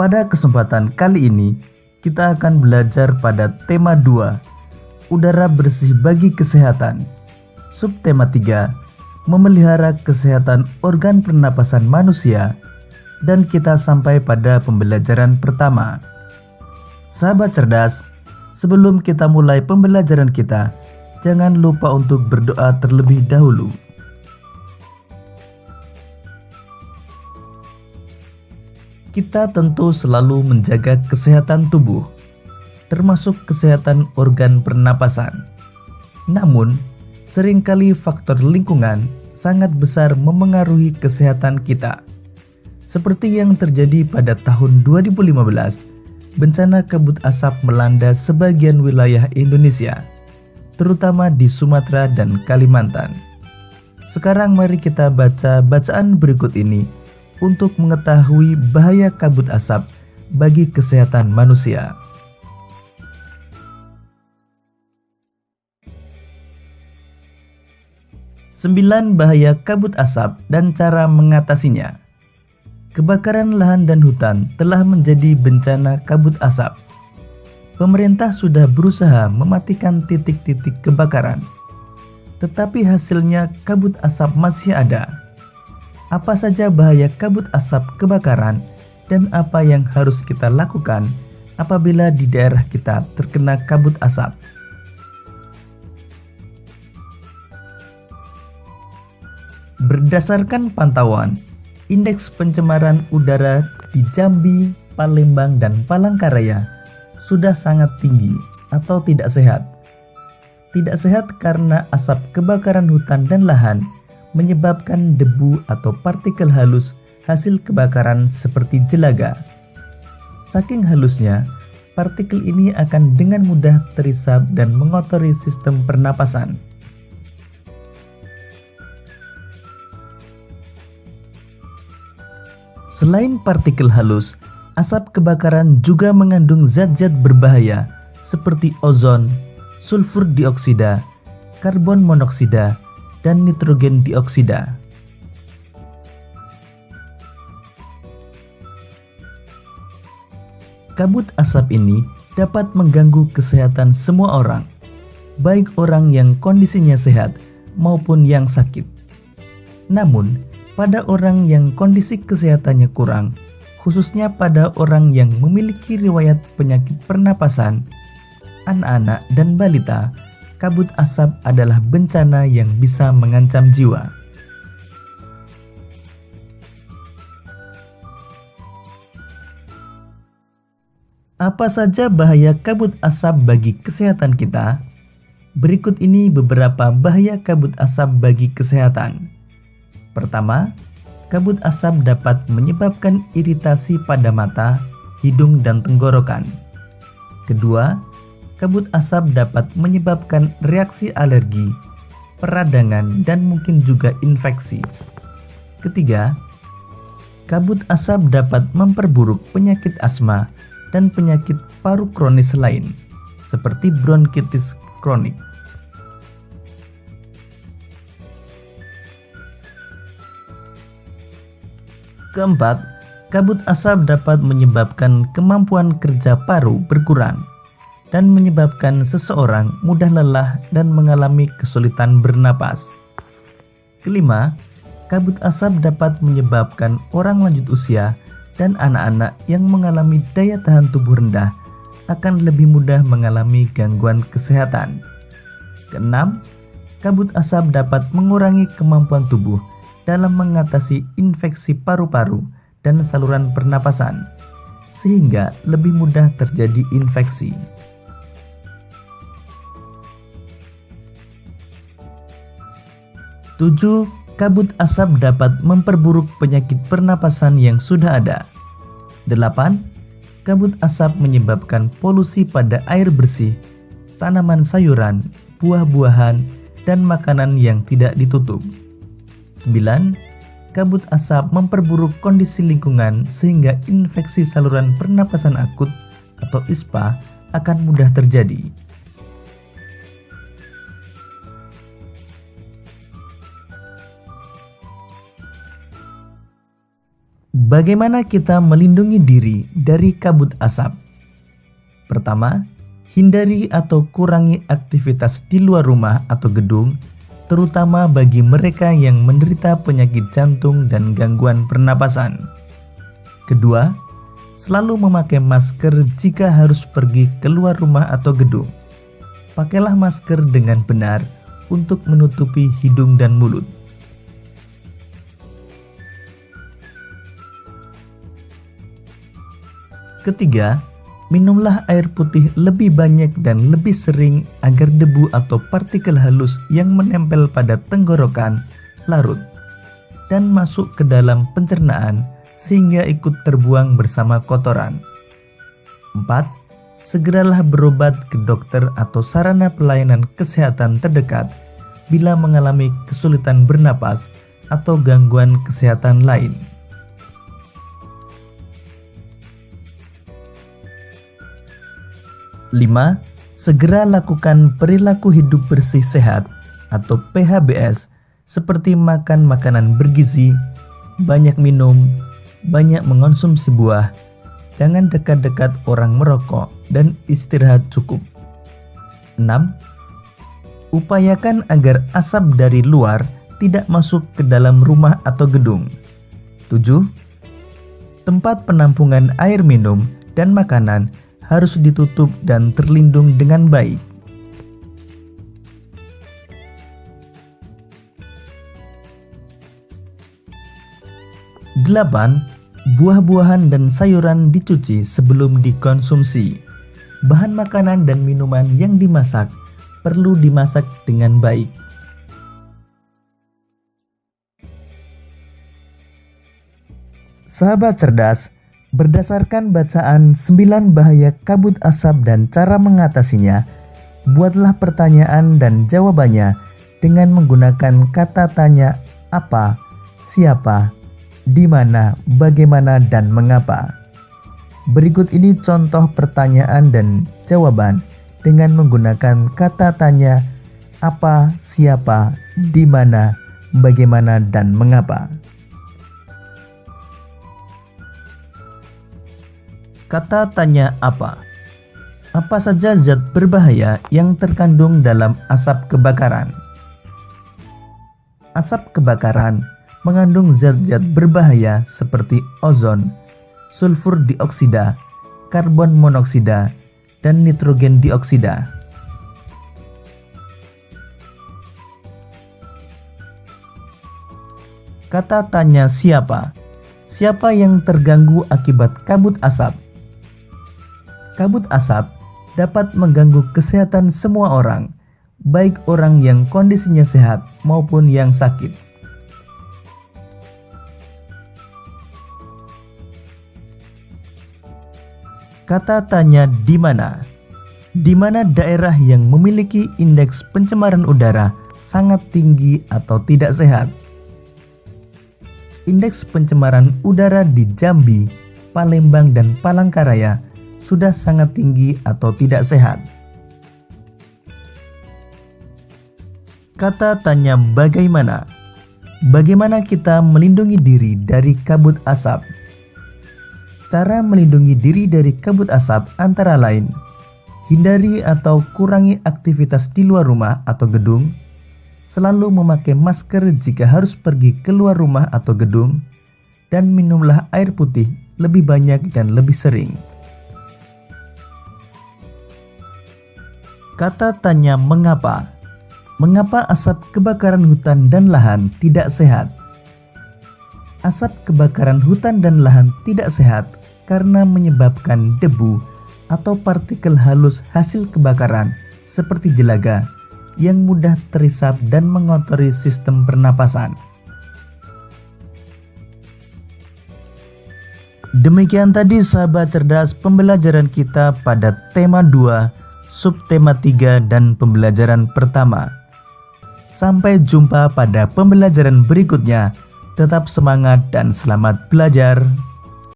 Pada kesempatan kali ini, kita akan belajar pada tema 2, udara bersih bagi kesehatan. Subtema 3, memelihara kesehatan organ pernapasan manusia. Dan kita sampai pada pembelajaran pertama. Sahabat cerdas, sebelum kita mulai pembelajaran kita, jangan lupa untuk berdoa terlebih dahulu. Kita tentu selalu menjaga kesehatan tubuh, termasuk kesehatan organ pernapasan. Namun, seringkali faktor lingkungan sangat besar memengaruhi kesehatan kita. Seperti yang terjadi pada tahun 2015, bencana kabut asap melanda sebagian wilayah Indonesia, terutama di Sumatera dan Kalimantan. Sekarang mari kita baca bacaan berikut ini untuk mengetahui bahaya kabut asap bagi kesehatan manusia. Sembilan bahaya kabut asap dan cara mengatasinya. Kebakaran lahan dan hutan telah menjadi bencana kabut asap. Pemerintah sudah berusaha mematikan titik-titik kebakaran, tetapi hasilnya kabut asap masih ada. Apa saja bahaya kabut asap kebakaran dan apa yang harus kita lakukan apabila di daerah kita terkena kabut asap? Berdasarkan pantauan, indeks pencemaran udara di Jambi, Palembang, dan Palangkaraya sudah sangat tinggi atau tidak sehat. Tidak sehat karena asap kebakaran hutan dan lahan menyebabkan debu atau partikel halus hasil kebakaran seperti jelaga. Saking halusnya, partikel ini akan dengan mudah terisap dan mengotori sistem pernapasan. Selain partikel halus, asap kebakaran juga mengandung zat-zat berbahaya seperti ozon, sulfur dioksida, karbon monoksida, dan nitrogen dioksida. Kabut asap ini dapat mengganggu kesehatan semua orang, baik orang yang kondisinya sehat maupun yang sakit. Namun, pada orang yang kondisi kesehatannya kurang, khususnya pada orang yang memiliki riwayat penyakit pernapasan, anak-anak dan balita, kabut asap adalah bencana yang bisa mengancam jiwa. Apa saja bahaya kabut asap bagi kesehatan kita? Berikut ini beberapa bahaya kabut asap bagi kesehatan. Pertama, kabut asap dapat menyebabkan iritasi pada mata, hidung, dan tenggorokan. Kedua, kabut asap dapat menyebabkan reaksi alergi, peradangan, dan mungkin juga infeksi. Ketiga, kabut asap dapat memperburuk penyakit asma dan penyakit paru kronis lain, seperti bronkitis kronik. Keempat, kabut asap dapat menyebabkan kemampuan kerja paru berkurang dan menyebabkan seseorang mudah lelah dan mengalami kesulitan bernapas. Kelima, kabut asap dapat menyebabkan orang lanjut usia dan anak-anak yang mengalami daya tahan tubuh rendah akan lebih mudah mengalami gangguan kesehatan. Keenam, kabut asap dapat mengurangi kemampuan tubuh dalam mengatasi infeksi paru-paru dan saluran pernapasan, sehingga lebih mudah terjadi infeksi. 7. Kabut asap dapat memperburuk penyakit pernapasan yang sudah ada. 8. Kabut asap menyebabkan polusi pada air bersih, tanaman sayuran, buah-buahan, dan makanan yang tidak ditutup. 9. Kabut asap memperburuk kondisi lingkungan sehingga infeksi saluran pernapasan akut atau ISPA akan mudah terjadi. Bagaimana kita melindungi diri dari kabut asap? Pertama, hindari atau kurangi aktivitas di luar rumah atau gedung, terutama bagi mereka yang menderita penyakit jantung dan gangguan pernapasan. Kedua, selalu memakai masker jika harus pergi keluar rumah atau gedung. Pakailah masker dengan benar untuk menutupi hidung dan mulut. Ketiga, minumlah air putih lebih banyak dan lebih sering agar debu atau partikel halus yang menempel pada tenggorokan larut dan masuk ke dalam pencernaan sehingga ikut terbuang bersama kotoran. 4. Segeralah berobat ke dokter atau sarana pelayanan kesehatan terdekat bila mengalami kesulitan bernapas atau gangguan kesehatan lain. 5. Segera lakukan perilaku hidup bersih sehat atau PHBS seperti makan makanan bergizi, banyak minum, banyak mengonsumsi buah, jangan dekat-dekat orang merokok, dan istirahat cukup. 6. Upayakan agar asap dari luar tidak masuk ke dalam rumah atau gedung. 7. Tempat penampungan air minum dan makanan harus ditutup dan terlindung dengan baik. 8. Buah-buahan dan sayuran dicuci sebelum dikonsumsi. Bahan makanan dan minuman yang dimasak perlu dimasak dengan baik. Sahabat cerdas, berdasarkan bacaan 9 bahaya kabut asap dan cara mengatasinya, buatlah pertanyaan dan jawabannya dengan menggunakan kata tanya apa, siapa, di mana, bagaimana, dan mengapa. Berikut ini contoh pertanyaan dan jawaban dengan menggunakan kata tanya apa, siapa, di mana, bagaimana, dan mengapa. Kata tanya apa? Apa saja zat berbahaya yang terkandung dalam asap kebakaran? Asap kebakaran mengandung zat-zat berbahaya seperti ozon, sulfur dioksida, karbon monoksida, dan nitrogen dioksida. Kata tanya siapa? Siapa yang terganggu akibat kabut asap? Kabut asap dapat mengganggu kesehatan semua orang, baik orang yang kondisinya sehat maupun yang sakit. Kata tanya di mana? Di mana daerah yang memiliki indeks pencemaran udara sangat tinggi atau tidak sehat? Indeks pencemaran udara di Jambi, Palembang, dan Palangkaraya sudah sangat tinggi atau tidak sehat. Kata tanya bagaimana? Bagaimana kita melindungi diri dari kabut asap? Cara melindungi diri dari kabut asap antara lain: hindari atau kurangi aktivitas di luar rumah atau gedung, selalu memakai masker jika harus pergi keluar rumah atau gedung, dan minumlah air putih lebih banyak dan lebih sering. Kata tanya mengapa? Mengapa asap kebakaran hutan dan lahan tidak sehat? Asap kebakaran hutan dan lahan tidak sehat karena menyebabkan debu atau partikel halus hasil kebakaran seperti jelaga yang mudah terisap dan mengotori sistem pernapasan. Demikian tadi sahabat cerdas pembelajaran kita pada tema 2, subtema 3, dan pembelajaran pertama. Sampai jumpa pada pembelajaran berikutnya. Tetap semangat dan selamat belajar.